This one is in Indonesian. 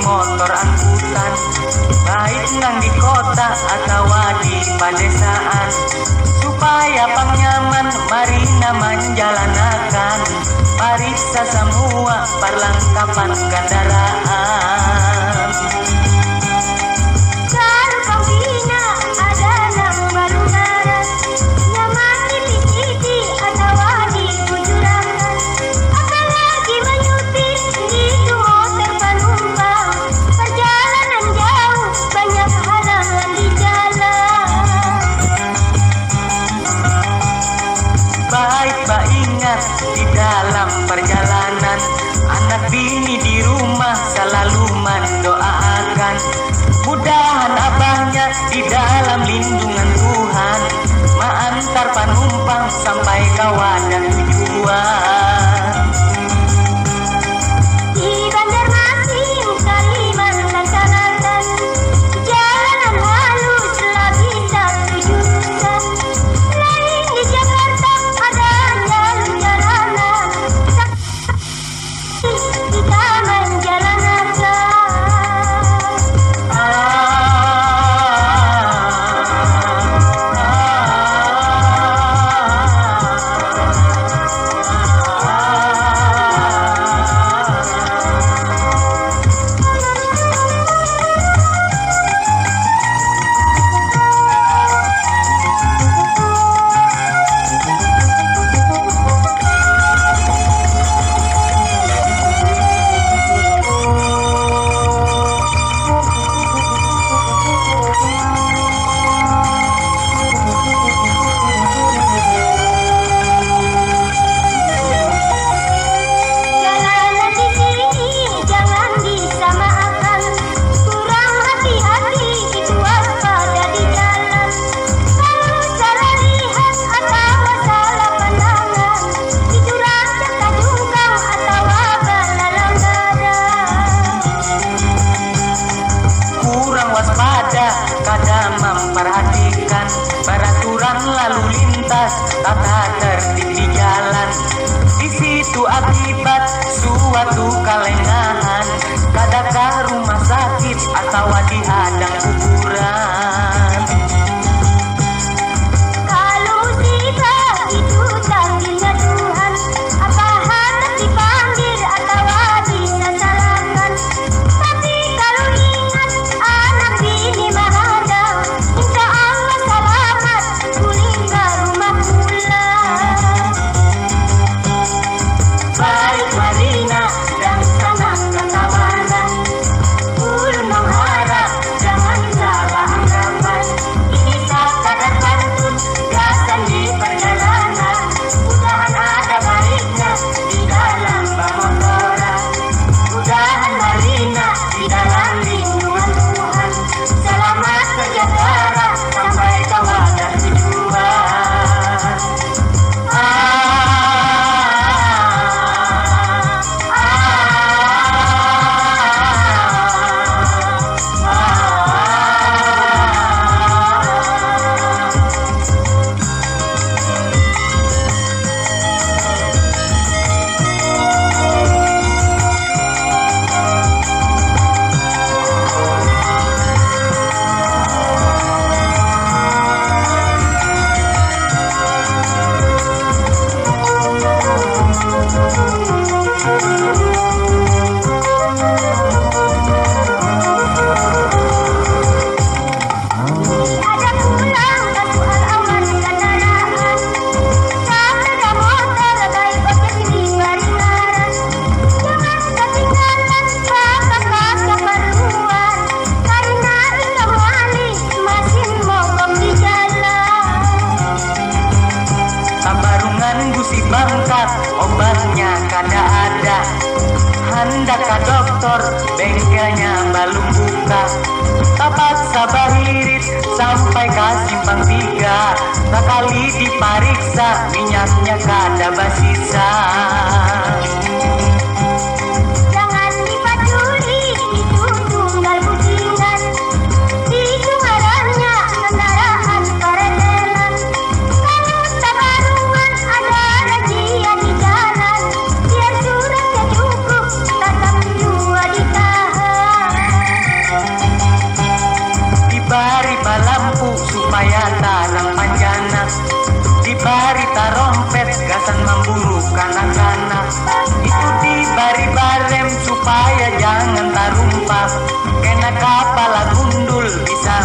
motor angkutan, baik nang di kota atau di padesaan, supaya pangnyaman marina menjalanakan pariksa semua perlengkapan kendaraan. Di dalam perjalanan, anak bini di rumah selalu mendoakan, mudahan abahnya di dalam lindungan Tuhan, mengantar penumpang sampai ke wadah tujuan. Kadang memperhatikan peraturan lalu lintas, tata tertib di jalan. Di situ akibat suatu kelengahan, kadangkah rumah sakit atau dihadang kuburan. Kalau musibah itu takdirnya Tuhan, apa hendak dipanggil atau bisa salahkan. Tapi kalau ingat anak bini menghadang, insya Allah selamat pulang ke rumah pulang. Baik Marina dan sanak ketawanan, ulun mengharap jangan hendak ke dokter, bengkelnya belum buka. Terpaksa bahirit sampai ke simpang 3. Sekali diperiksa, minyaknya kada basisa. Jangan dipacuri, itu tunggal bucingan. Itu ngarannya kendaraan karetelan. Kalau tabarungan ada razia di jalan, biar suratnya cukup, tetap jua ditahan. Dibari lampu supaya tarang panjana, dibari tarompet gasan memburu kanak-kanak. Itu dibari barem supaya jangan tarumpak, kena kapala gundul bisa